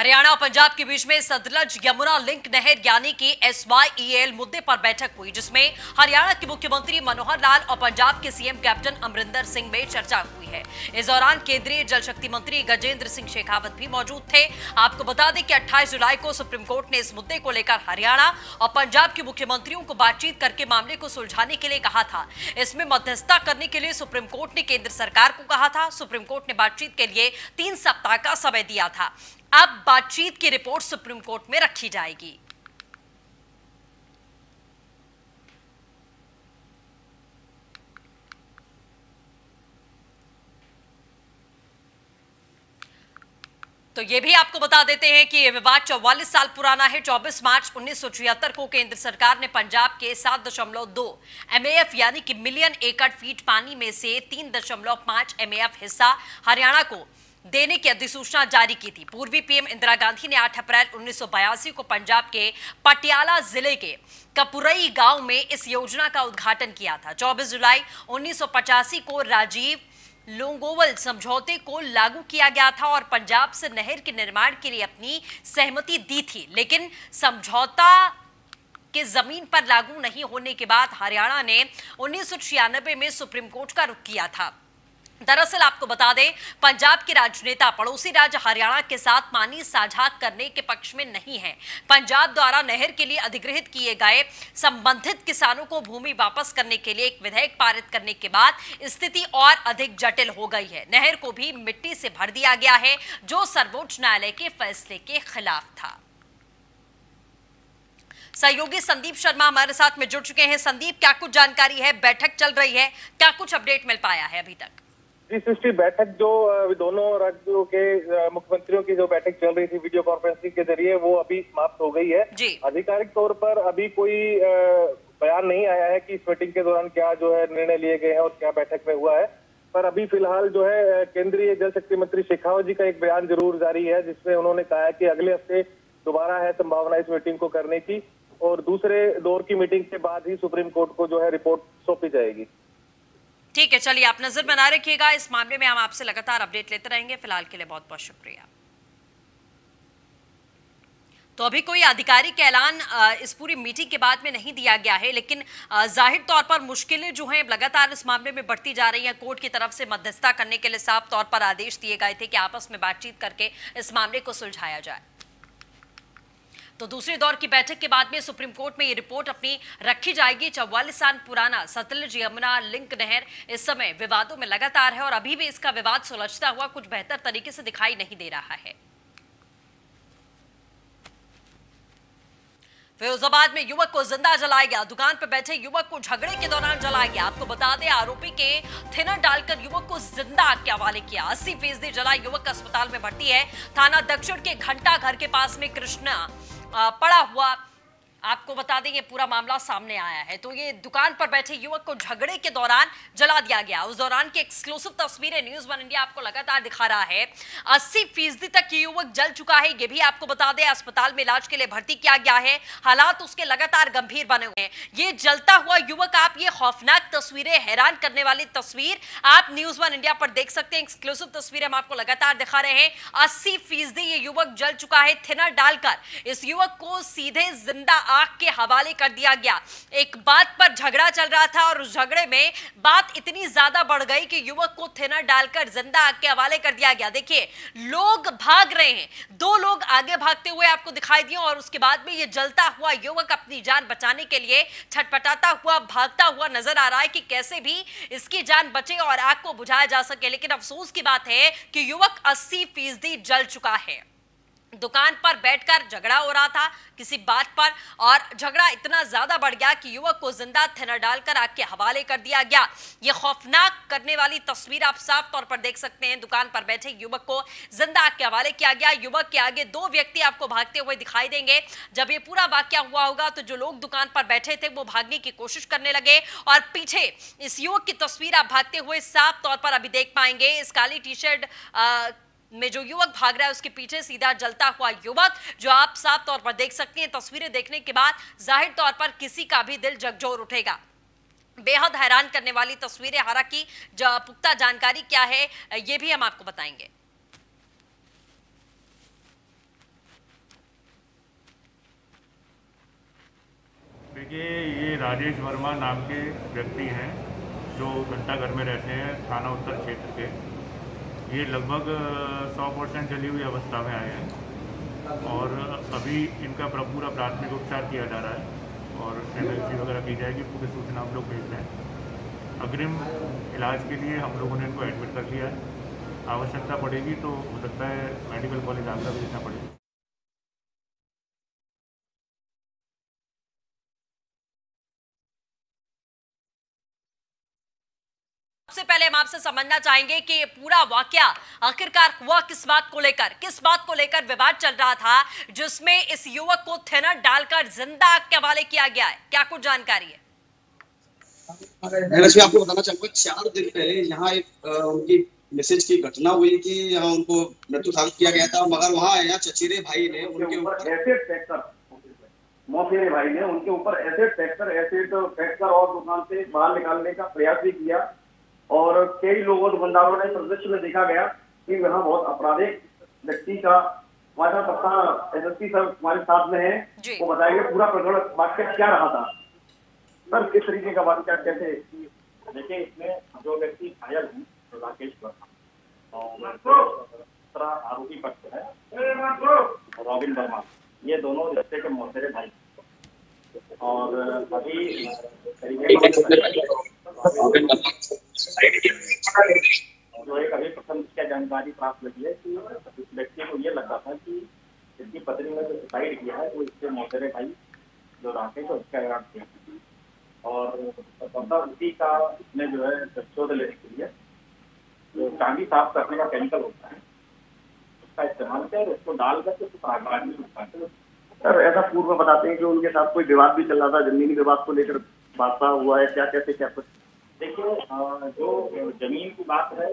हरियाणा और पंजाब के बीच में सतलज यमुना लिंक नहर यानी कि SYEL मुद्दे पर बैठक हुई, जिसमें हरियाणा के मुख्यमंत्री मनोहर लाल और पंजाब के सीएम कैप्टन अमरिंदर सिंह में चर्चा हुई है। इस दौरान केंद्रीय जल शक्ति मंत्री गजेंद्र सिंह शेखावत भी मौजूद थे। आपको बता दें कि 28 जुलाई को सुप्रीम कोर्ट ने इस मुद्दे को लेकर हरियाणा और पंजाब के मुख्यमंत्रियों को बातचीत करके मामले को सुलझाने के लिए कहा था। इसमें मध्यस्थता करने के लिए सुप्रीम कोर्ट ने केंद्र सरकार को कहा था। सुप्रीम कोर्ट ने बातचीत के लिए 3 सप्ताह का समय दिया था। अब बातचीत की रिपोर्ट सुप्रीम कोर्ट में रखी जाएगी। तो ये भी आपको बता देते हैं कि यह विवाद 44 साल पुराना है। 24 मार्च 1976 को केंद्र सरकार ने पंजाब के 7.2 MAF यानी कि मिलियन एकड़ फीट पानी में से 3.5 MAF हिस्सा हरियाणा को देने की अधिसूचना जारी की थी। पूर्वी पीएम इंदिरा गांधी ने 8 अप्रैल 1982 को पंजाब के पटियाला जिले के कपुरई गांव में इस योजना का उद्घाटन किया था। 24 जुलाई 1985 को राजीव लोंगोवाल समझौते को लागू किया गया था और पंजाब से नहर के निर्माण के लिए अपनी सहमति दी थी, लेकिन समझौता के जमीन पर लागू नहीं होने के बाद हरियाणा ने 1996 में सुप्रीम कोर्ट का रुख किया था। दरअसल आपको बता दें, पंजाब के राजनेता पड़ोसी राज्य हरियाणा के साथ पानी साझा करने के पक्ष में नहीं है। पंजाब द्वारा नहर के लिए अधिग्रहित किए गए संबंधित किसानों को भूमि वापस करने के लिए एक विधेयक पारित करने के बाद स्थिति और अधिक जटिल हो गई है। नहर को भी मिट्टी से भर दिया गया है, जो सर्वोच्च न्यायालय के फैसले के खिलाफ था। सहयोगी संदीप शर्मा हमारे साथ में जुड़ चुके हैं। संदीप, क्या कुछ जानकारी है? बैठक चल रही है, क्या कुछ अपडेट मिल पाया है अभी तक? सृष्टि, बैठक जो दोनों राज्यों के मुख्यमंत्रियों की जो बैठक चल रही थी वीडियो कॉन्फ्रेंसिंग के जरिए, वो अभी समाप्त हो गई है। आधिकारिक तौर पर अभी कोई बयान नहीं आया है कि इस मीटिंग के दौरान क्या जो है निर्णय लिए गए हैं और क्या बैठक में हुआ है। पर अभी फिलहाल जो है केंद्रीय जल शक्ति मंत्री शेखावत जी का एक बयान जरूर जारी है, जिसमें उन्होंने कहा है कि अगले हफ्ते दोबारा है संभावना इस मीटिंग को करने की और दूसरे दौर की मीटिंग के बाद ही सुप्रीम कोर्ट को जो है रिपोर्ट सौंपी जाएगी। ठीक है, चलिए आप नजर बना रखिएगा। इस मामले में हम आपसे लगातार अपडेट लेते रहेंगे। फिलहाल के लिए बहुत बहुत शुक्रिया। तो अभी कोई आधिकारिक ऐलान इस पूरी मीटिंग के बाद में नहीं दिया गया है, लेकिन जाहिर तौर पर मुश्किलें जो हैं लगातार इस मामले में बढ़ती जा रही हैं। कोर्ट की तरफ से मध्यस्थता करने के लिए साफ तौर पर आदेश दिए गए थे कि आपस में बातचीत करके इस मामले को सुलझाया जाए। तो दूसरे दौर की बैठक के बाद में सुप्रीम कोर्ट में ये रिपोर्ट अपनी रखी जाएगी। 44 साल पुराना सतलज यमुना लिंक नहर इस समय विवादों में लगातार है और अभी भी इसका विवाद सुलझता हुआ कुछ बेहतर तरीके से दिखाई नहीं दे रहा है। फिरोजाबाद में युवक को जिंदा जलाया गया। दुकान पर बैठे युवक को झगड़े के दौरान जलाया गया। आपको बता दें, आरोपी के थिनर डालकर युवक को जिंदा आग के हवाले किया। 80% जला युवक अस्पताल में भर्ती है। थाना दक्षिण के घंटा घर के पास में कृष्णा पड़ा हुआ, आपको बता दें ये पूरा मामला सामने आया है। तो ये दुकान पर बैठे युवक को झगड़े के दौरान जला दिया गया। उस दौरान की एक्सक्लूसिव तस्वीरें न्यूज़ वन इंडिया आपको लगातार दिखा रहा है। 80% तक ये युवक जल चुका है। ये भी आपको बता दें, अस्पताल में इलाज के लिए भर्ती किया गया है। हालात उसके लगातार गंभीर बने हुए हैं। ये जलता हुआ युवक, आप ये खौफनाक तस्वीरें, हैरान करने वाली तस्वीर आप न्यूज़ वन इंडिया पर देख सकते हैं। एक्सक्लूसिव तस्वीरें हम आपको लगातार दिखा रहे हैं। 80% ये युवक जल चुका है। थिनर डालकर इस युवक को सीधे जिंदा आग के हवाले कर दिया गया। एक बात पर झगड़ा चल रहा था और उस झगड़े में बात इतनी ज्यादा बढ़ गई कि युवक को थिनर डालकर जिंदा आग के हवाले कर दिया गया। देखिए, लोग भाग रहे हैं। 2 लोग आगे भागते हुए आपको दिखाई दिए और उसके बाद में ये जलता हुआ युवक अपनी जान बचाने के लिए छटपटाता हुआ, भागता हुआ नजर आ रहा है कि कैसे भी इसकी जान बचे और आग को बुझाया जा सके। लेकिन अफसोस की बात है कि युवक 80% जल चुका है। दुकान पर बैठकर झगड़ा हो रहा था किसी बात पर और झगड़ा इतना ज्यादा बढ़ गया कि युवक को जिंदा थिनर डालकर आग के हवाले कर दिया गया। यह खौफनाक करने वाली तस्वीर आप साफ तौर पर देख सकते हैं। दुकान पर बैठे युवक को जिंदा आग के हवाले किया गया। युवक के आगे 2 व्यक्ति आपको भागते हुए दिखाई देंगे। जब ये पूरा वाकया हुआ होगा तो जो लोग दुकान पर बैठे थे वो भागने की कोशिश करने लगे और पीछे इस युवक की तस्वीर आप भागते हुए साफ तौर पर अभी देख पाएंगे। इस काली टी शर्ट में जो युवक भाग रहा है उसके पीछे सीधा जलता हुआ युवक, जो आप साफ तौर पर देख सकते हैं। तस्वीरें देखने के बाद जाहिर तौर पर किसी का भी दिल झकझोर उठेगा। बेहद हैरान करने वाली तस्वीरें। हालांकि पुख्ता जानकारी क्या है ये भी हम आपको बताएंगे। देखिए, ये राजेश वर्मा नाम के व्यक्ति हैं जो घंटाघर में रहते हैं, थाना उत्तर क्षेत्र के। ये लगभग 100% जली हुई अवस्था में आए हैं और अभी इनका पूरा प्राथमिक उपचार किया जा रहा है और एमएलसी वगैरह की जाएगी। पूरी सूचना हम लोग भेज रहे हैं। अग्रिम इलाज के लिए हम लोगों ने इनको एडमिट कर लिया है। आवश्यकता पड़ेगी तो हो सकता है मेडिकल कॉलेज आगरा भेजना पड़ेगा। सबसे पहले हम आपसे समझना चाहेंगे कि ये पूरा वाकया आखिरकार हुआ किस बात को लेकर विवाद चल रहा था, जिसमें इस युवक को थिनर डालकर जिंदा आग के हवाले किया गया है। क्या कुछ जानकारी है? मैं आपको बताना चाहूंगा, 4 दिन पहले यहाँ एक उनकी मैसेज की घटना हुई थी। यहाँ उनको मृत्यु साबित किया गया था, मगर वहाँ यहाँ चचेरे भाई ने उनके ऊपर एसिड फेंककर और दुकान से बाहर निकालने का प्रयास भी किया और कई लोगों दुकानदारों ने प्रदर्शन में देखा गया कि यहाँ बहुत आपराधिक व्यक्ति का हमारे साथ एसएसपी सर हमारे साथ में है, वो बताएंगे पूरा प्रकरण वाक्य क्या रहा था। सर, किस तरीके का वाक्य कैसे? देखिए, इसमें जो व्यक्ति घायल हैं राकेश वर्मा और आरोपी पक्ष है रॉबिन वर्मा, ये दोनों रिश्ते के मौसेरे भाई और अभी जो एक अभी प्रथम क्या जानकारी प्राप्त लगी है कि इस व्यक्ति को ये लगा था कि इसकी पत्नी ने जो सुसाइड किया है वो इसके मौसेरे भाई जो राकेश है उसका इराद किया और उसी का इसमें जो है शोध लेने के लिए जो चांदी साफ करने का केमिकल होता है उसका इस्तेमाल किया और उसको डालकर उसको सर, ऐसा पूर्व बताते हैं कि उनके साथ कोई विवाद भी चल रहा था, जमीनी विवाद को लेकर वार्ता हुआ है, क्या कुछ? देखिए, जो जमीन की बात है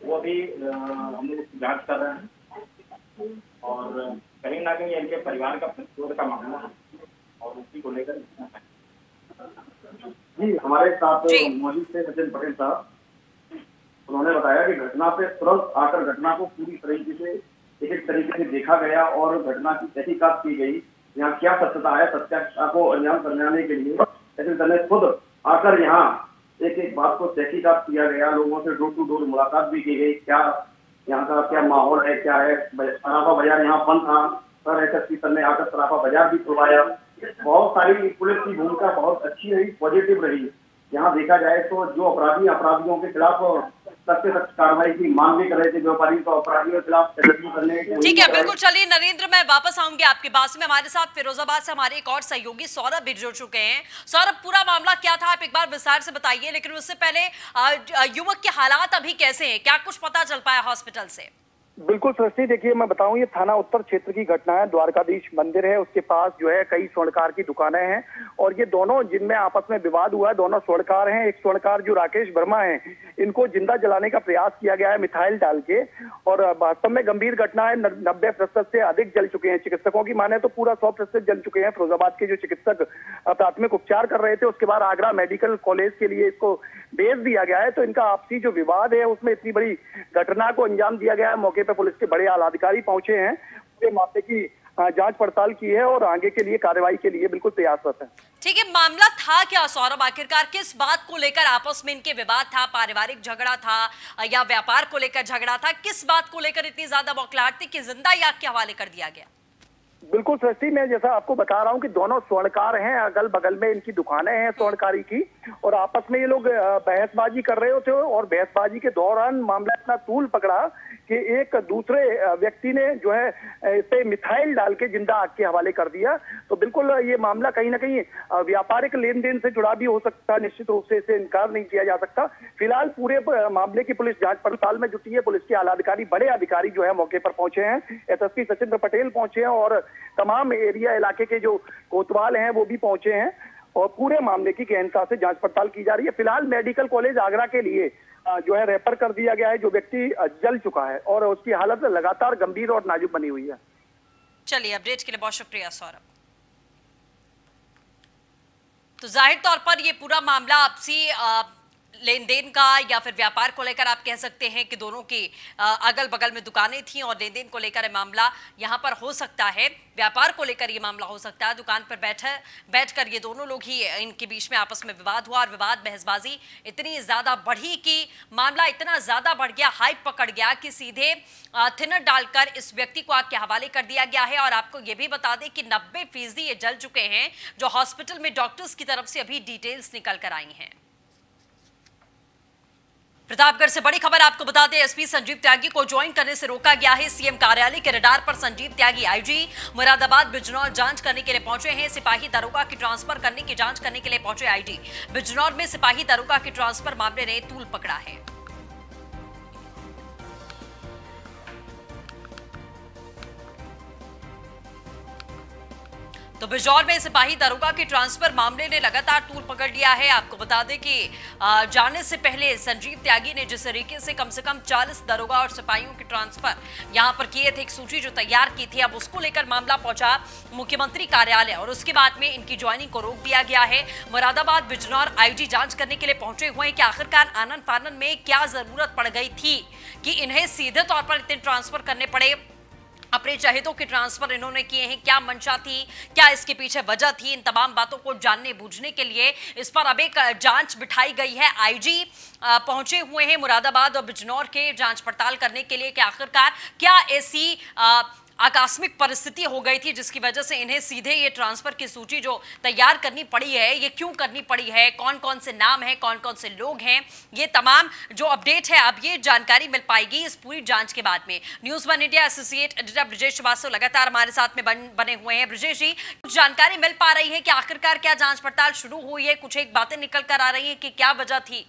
वो अभी हम लोग जांच कर रहे हैं और कहीं ना कहीं इनके परिवार का प्रतिशोध का मामला है और उसी को लेकर जी हमारे साथ मौजूद थे सचिन पटेल साहब। उन्होंने बताया कि घटना पे तुरंत आकर घटना को पूरी तरीके से एक तरीके से देखा गया और घटना की तहकीकात की गई। यहाँ क्या सत्यता है, सत्याता को अंजाम करने के लिए सचिन सर ने खुद आकर यहाँ एक बात को तहकीकात किया गया। लोगों से डोर टू डोर मुलाकात भी की गई, क्या यहाँ का क्या माहौल है, क्या है। सराफा बाजार यहाँ बंद था, सर एसएसपी सर ने आकर सराफा बाजार भी खुलवाया। बहुत सारी पुलिस की भूमिका बहुत अच्छी रही, पॉजिटिव रही। यहाँ देखा जाए तो जो अपराधियों के खिलाफ सख्त कार्रवाई की मांग भी कर रहे थे, व्यापारी को अपराधियों के खिलाफ करने। ठीक है, बिल्कुल। चलिए नरेंद्र, मैं वापस आऊंगी आपके पास में। हमारे साथ फिरोजाबाद से हमारे एक और सहयोगी सौरभ भी जुड़ चुके हैं। सौरभ, पूरा मामला क्या था, आप एक बार विस्तार से बताइए। लेकिन उससे पहले युवक के हालात अभी कैसे हैं, क्या कुछ पता चल पाया हॉस्पिटल से? बिल्कुल सृष्टि, देखिए मैं बताऊं, ये थाना उत्तर क्षेत्र की घटना है। द्वारकाधीश मंदिर है, उसके पास जो है कई स्वर्णकार की दुकानें हैं और ये दोनों जिनमें आपस में विवाद हुआ है, दोनों स्वर्णकार हैं। एक स्वर्णकार जो राकेश वर्मा है, इनको जिंदा जलाने का प्रयास किया गया है मिथाइल डाल के और वास्तव में गंभीर घटना है। 90% से अधिक जल चुके हैं। चिकित्सकों की माने तो पूरा 100% जल चुके हैं। फिरोजाबाद के जो चिकित्सक प्राथमिक उपचार कर रहे थे, उसके बाद आगरा मेडिकल कॉलेज के लिए इसको भेज दिया गया है। तो इनका आपसी जो विवाद है उसमें इतनी बड़ी घटना को अंजाम दिया गया है। मौके पे पुलिस के बड़े आला अधिकारी पहुंचे हैं, पूरे मामले की जांच पड़ताल की है और आगे के लिए कार्रवाई के लिए बिल्कुल प्रयासरत है। ठीक है, मामला था क्या सौरभ? आखिरकार किस बात को लेकर आपस में इनके विवाद था? पारिवारिक झगड़ा था या व्यापार को लेकर झगड़ा था? किस बात को लेकर इतनी ज्यादा बौखलाहट थी कि जिंदा आग के हवाले कर दिया गया? बिल्कुल सृष्टि, मैं जैसा आपको बता रहा हूँ कि दोनों स्वर्णकार हैं, अगल बगल में इनकी दुकानें हैं स्वर्णकारी की और आपस में ये लोग बहसबाजी कर रहे होते और बहसबाजी के दौरान मामला इतना तूल पकड़ा कि एक दूसरे व्यक्ति ने जो है इसे मिथाइल डाल के जिंदा आग के हवाले कर दिया। तो बिल्कुल ये मामला कहीं ना कहीं व्यापारिक लेन देन से जुड़ा भी हो सकता है, निश्चित रूप से इसे इनकार नहीं किया जा सकता। फिलहाल पूरे मामले की पुलिस जांच पड़ताल में जुटी है। पुलिस के आला अधिकारी, बड़े अधिकारी जो है मौके पर पहुंचे हैं। एसएसपी सचिन पटेल पहुंचे हैं और तमाम एरिया इलाके के जो कोतवाल हैं वो भी पहुंचे हैं और पूरे मामले की गहनता से जांच पड़ताल की जा रही है। फिलहाल मेडिकल कॉलेज आगरा के लिए जो है रेफर कर दिया गया है। जो व्यक्ति जल चुका है और उसकी हालत लगातार गंभीर और नाजुक बनी हुई है। चलिए, अपडेट के लिए बहुत शुक्रिया सौरभ। तो जाहिर तौर पर ये पूरा मामला आपसी लेन देन का या फिर व्यापार को लेकर आप कह सकते हैं कि दोनों की अगल बगल में दुकानें थी और लेन देन को लेकर मामला यहां पर हो सकता है, व्यापार को लेकर ये मामला हो सकता है। दुकान पर बैठकर ये दोनों लोग ही, इनके बीच में आपस में विवाद हुआ और विवाद बहसबाजी इतनी ज्यादा बढ़ी कि मामला इतना ज्यादा बढ़ गया, हाइप पकड़ गया कि सीधे थिनर डालकर इस व्यक्ति को आग के हवाले कर दिया गया है। और आपको ये भी बता दें कि 90% ये जल चुके हैं, जो हॉस्पिटल में डॉक्टर्स की तरफ से अभी डिटेल्स निकल कर आई हैं। प्रतापगढ़ से बड़ी खबर आपको बता दें, एसपी संजीव त्यागी को ज्वाइन करने से रोका गया है। सीएम कार्यालय के रडार पर संजीव त्यागी आईजी मुरादाबाद बिजनौर जांच करने के लिए पहुंचे हैं। सिपाही दरोगा की ट्रांसफर करने की जांच करने के लिए पहुंचे आईजी बिजनौर में सिपाही दरोगा की ट्रांसफर मामले ने तूल पकड़ा है। तो बिजनौर में सिपाही दरोगा के ट्रांसफर मामले ने लगातार तूल पकड़ लिया है। आपको बता दें कि जाने से पहले संजीव त्यागी ने जिस तरीके से कम 40 दरोगा और सिपाहियों के ट्रांसफर यहां पर किए थे, एक सूची जो तैयार की थी, अब उसको लेकर मामला पहुंचा मुख्यमंत्री कार्यालय और उसके बाद में इनकी ज्वाइनिंग को रोक दिया गया है। मुरादाबाद बिजनौर आईजी जांच करने के लिए पहुंचे हुए हैं कि आखिरकार आनन फानन में क्या जरूरत पड़ गई थी कि इन्हें सीधे तौर पर इतने ट्रांसफर करने पड़े। अपने चहेतों के ट्रांसफर इन्होंने किए हैं, क्या मंशा थी, क्या इसके पीछे वजह थी, इन तमाम बातों को जानने बूझने के लिए इस पर अब एक जांच बिठाई गई है। आईजी पहुंचे हुए हैं मुरादाबाद और बिजनौर के जांच पड़ताल करने के लिए कि आखिरकार क्या ऐसी आकस्मिक परिस्थिति हो गई थी जिसकी वजह से इन्हें सीधे ये ट्रांसफर की सूची जो तैयार करनी पड़ी है, ये क्यों करनी पड़ी है, कौन कौन से नाम हैं, कौन कौन से लोग हैं, ये तमाम जो अपडेट है अब ये जानकारी मिल पाएगी इस पूरी जांच के बाद में। News 1 India associate editor Brijesh Srivastava लगातार हमारे साथ में बने हुए हैं। ब्रिजेश जी, कुछ जानकारी मिल पा रही है कि आखिरकार क्या जांच पड़ताल शुरू हुई है, कुछ एक बातें निकल कर आ रही है कि क्या वजह थी?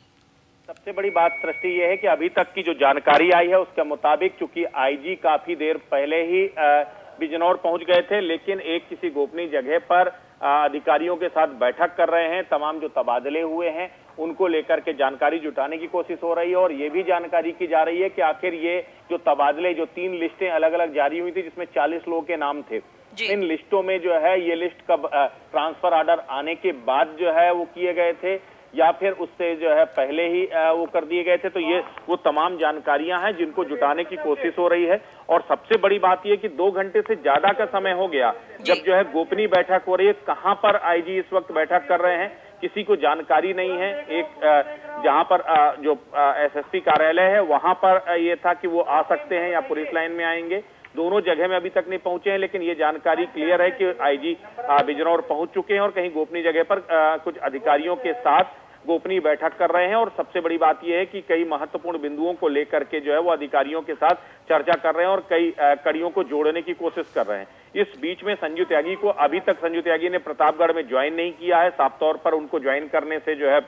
सबसे बड़ी बात सृष्टि ये है कि अभी तक की जो जानकारी आई है उसके मुताबिक चूंकि आईजी काफी देर पहले ही बिजनौर पहुंच गए थे, लेकिन एक किसी गोपनीय जगह पर अधिकारियों के साथ बैठक कर रहे हैं। तमाम जो तबादले हुए हैं उनको लेकर के जानकारी जुटाने की कोशिश हो रही है और ये भी जानकारी की जा रही है कि आखिर ये जो तबादले, जो 3 लिस्टें अलग अलग जारी हुई थी जिसमें 40 लोगों के नाम थे, इन लिस्टों में जो है ये लिस्ट कब ट्रांसफर ऑर्डर आने के बाद जो है वो किए गए थे या फिर उससे जो है पहले ही वो कर दिए गए थे। तो ये वो तमाम जानकारियां हैं जिनको जुटाने की कोशिश हो रही है। और सबसे बड़ी बात ये कि 2 घंटे से ज्यादा का समय हो गया जब जो है गोपनीय बैठक हो रही है। कहां पर आईजी इस वक्त बैठक कर रहे हैं किसी को जानकारी नहीं है। एक जहां पर जो एसएसपी कार्यालय है वहां पर ये था कि वो आ सकते हैं या पुलिस लाइन में आएंगे, दोनों जगह में अभी तक नहीं पहुंचे हैं। लेकिन ये जानकारी क्लियर है कि आईजी बिजनौर पहुंच चुके हैं और कहीं गोपनीय जगह पर कुछ अधिकारियों के साथ गोपनीय बैठक कर रहे हैं। और सबसे बड़ी बात यह है कि कई महत्वपूर्ण बिंदुओं को लेकर के जो है वो अधिकारियों के साथ चर्चा कर रहे हैं और कई कड़ियों को जोड़ने की कोशिश कर रहे हैं। इस बीच में संजीव त्यागी को अभी तक संजीव त्यागी ने प्रतापगढ़ में ज्वाइन नहीं किया है, साफ तौर पर उनको ज्वाइन करने से जो है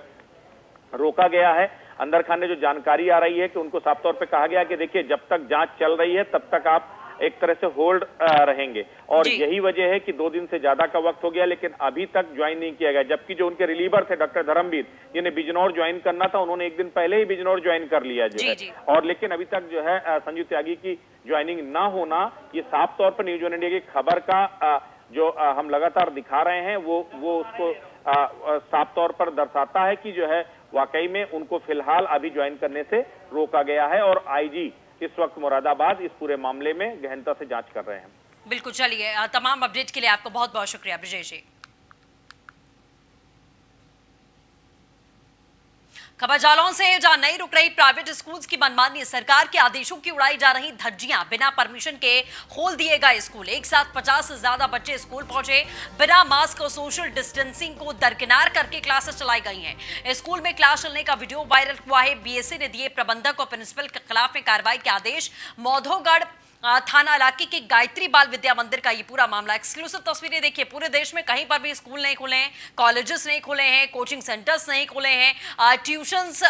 रोका गया है। अंदर खाने जो जानकारी आ रही है कि उनको साफ तौर पर कहा गया कि देखिए जब तक जांच चल रही है तब तक आप एक तरह से होल्ड रहेंगे और यही वजह है कि 2 दिन से ज्यादा का वक्त हो गया लेकिन अभी तक ज्वाइन नहीं किया गया। जबकि जो उनके रिलीवर थे डॉक्टर धर्मवीर जिन्हें बिजनौर ज्वाइन करना था उन्होंने 1 दिन पहले ही बिजनौर ज्वाइन कर लिया जो है और लेकिन अभी तक जो है संजीव त्यागी की ज्वाइनिंग ना होना ये साफ तौर पर न्यूज़ 1 इंडिया की खबर का जो हम लगातार दिखा रहे हैं वो उसको साफ तौर पर दर्शाता है कि जो है वाकई में उनको फिलहाल अभी ज्वाइन करने से रोका गया है और आईजी इस वक्त मुरादाबाद इस पूरे मामले में गहनता से जांच कर रहे हैं। बिल्कुल, चलिए तमाम अपडेट के लिए आपको बहुत बहुत शुक्रिया ब्रिजेश जी। खबर जालौन से जहां नहीं रुक रही प्राइवेट स्कूल्स की मनमानी, सरकार के आदेशों की उड़ाई जा रही धज्जियां, बिना परमिशन के खोल दिए गए स्कूल। एक साथ 50 से ज्यादा बच्चे स्कूल पहुंचे, बिना मास्क और सोशल डिस्टेंसिंग को दरकिनार करके क्लासेस चलाई गई हैं। स्कूल में क्लास चलने का वीडियो वायरल हुआ है। बीएसए ने दिए प्रबंधक और प्रिंसिपल के खिलाफ में कार्रवाई के आदेश। मौधोगढ़ थाना इलाके के गायत्री बाल विद्या मंदिर का ये पूरा मामला। एक्सक्लूसिव तस्वीरें देखिए, पूरे देश में कहीं पर भी स्कूल नहीं खुले हैं, कॉलेजेस नहीं खुले हैं, कोचिंग सेंटर्स नहीं खुले हैं, ट्यूशंस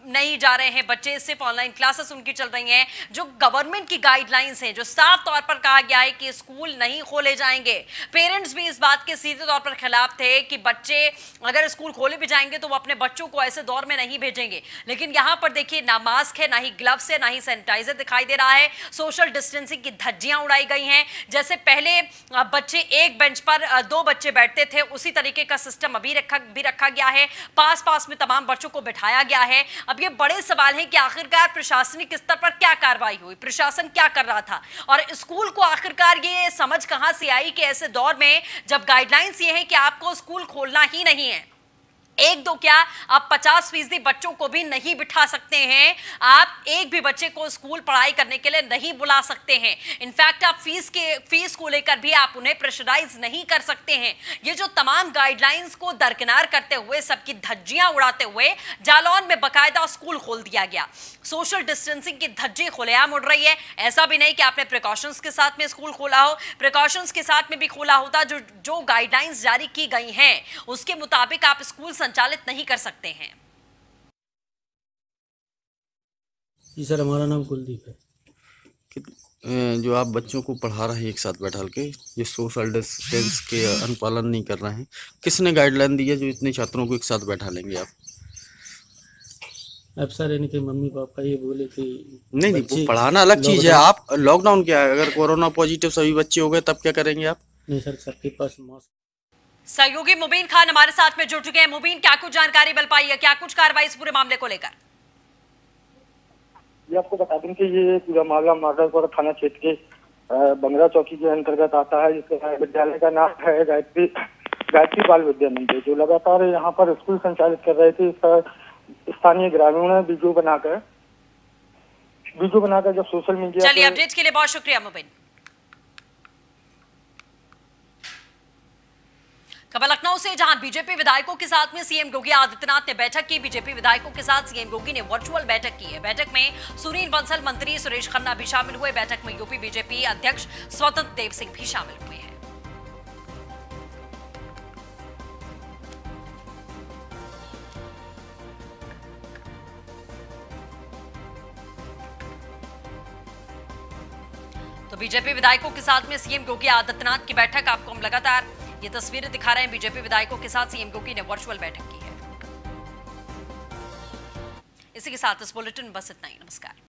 नहीं जा रहे हैं बच्चे, सिर्फ ऑनलाइन क्लासेस उनकी चल रही हैं। जो गवर्नमेंट की गाइडलाइंस हैं, जो साफ तौर पर कहा गया है कि स्कूल नहीं खोले जाएंगे। पेरेंट्स भी इस बात के सीधे तौर पर खिलाफ थे कि बच्चे अगर स्कूल खोले भी जाएंगे तो वो अपने बच्चों को ऐसे दौर में नहीं भेजेंगे। लेकिन यहाँ पर देखिए, ना मास्क है, ना ही ग्लव्स है, ना ही सैनिटाइजर दिखाई दे रहा है, सोशल डिस्टेंस डिस्टेंसिंग की धज्जियां उड़ाई गई हैं। जैसे पहले बच्चे एक बेंच पर 2 बच्चे बैठते थे, उसी तरीके का सिस्टम अभी रखा गया है। पास पास में तमाम बच्चों को बिठाया गया है। अब ये बड़े सवाल है कि आखिरकार प्रशासनिक स्तर पर क्या कार्रवाई हुई, प्रशासन क्या कर रहा था, और स्कूल को आखिरकार ये समझ कहां से आई कि ऐसे दौर में जब गाइडलाइंस ये है कि आपको स्कूल खोलना ही नहीं है, 1-2 क्या आप 50% बच्चों को भी नहीं बिठा सकते हैं, आप एक भी बच्चे को स्कूल पढ़ाई करने के लिए नहीं बुला सकते हैं। इनफैक्ट आप फीस को लेकर भी आप उन्हें प्रेशराइज नहीं कर सकते हैं। ये जो तमाम गाइडलाइंस को दरकिनार करते हुए, सबकी धज्जियां उड़ाते हुए जालौन में बकायदा स्कूल खोल दिया गया। सोशल डिस्टेंसिंग की धज्जी खुलेआम उड़ रही है। ऐसा भी नहीं कि आपने प्रिकॉशंस के साथ में स्कूल खोला हो, प्रिकॉशंस के साथ में भी खोला होता। जो गाइडलाइंस जारी की गई हैं उसके मुताबिक आप स्कूल संचालित नहीं कर सकते हैं। जी सर, हमारा नाम कुलदीप है। जो आप बच्चों को पढ़ा रहे हैं एक साथ बैठा के, ये सोशल डिस्टेंस के अनुपालन नहीं कर रहे हैं, किसने गाइडलाइन दी है जो इतने छात्रों को एक साथ बैठा लेंगे आप? अब सर इनके मम्मी पापा ये बोले कि नहीं, वो पढ़ाना अलग चीज है। आप लॉकडाउन क्या है, अगर कोरोना पॉजिटिव सभी बच्चे हो गए तब क्या करेंगे आप? नहीं सर, सबके पास मास्क। सहयोगी मुबीन खान हमारे साथ में जुड़ चुके हैं। मुबीन, क्या कुछ जानकारी मिल पाई है, क्या कुछ कार्रवाई इस पूरे मामले को लेकर? ये आपको बता दें कि ये पूरा मामला माधवपुर थाना क्षेत्र के बंगरा चौकी के अंतर्गत आता है, जिसके विद्यालय का नाम है गायत्री बाल विद्या मंदिर, जो लगातार यहाँ पर स्कूल संचालित कर रहे थे। स्थानीय ग्रामीणों ने वीडियो बनाकर जब सोशल मीडिया। चलिए, अपडेट्स के लिए बहुत शुक्रिया मुबीन। खबर लखनऊ से, जहां बीजेपी विधायकों के साथ में सीएम योगी आदित्यनाथ ने बैठक की। बीजेपी विधायकों के साथ सीएम योगी ने वर्चुअल बैठक की है। बैठक में सुनील बंसल, मंत्री सुरेश खन्ना भी शामिल हुए। बैठक में यूपी बीजेपी अध्यक्ष स्वतंत्र देव सिंह भी शामिल हुए हैं। तो बीजेपी विधायकों के साथ में सीएम योगी आदित्यनाथ की बैठक, आपको हम लगातार ये तस्वीरें दिखा रहे हैं। बीजेपी विधायकों के साथ सीएम योगी ने वर्चुअल बैठक की है। इसी के साथ इस बुलेटिन में बस इतना ही। नमस्कार।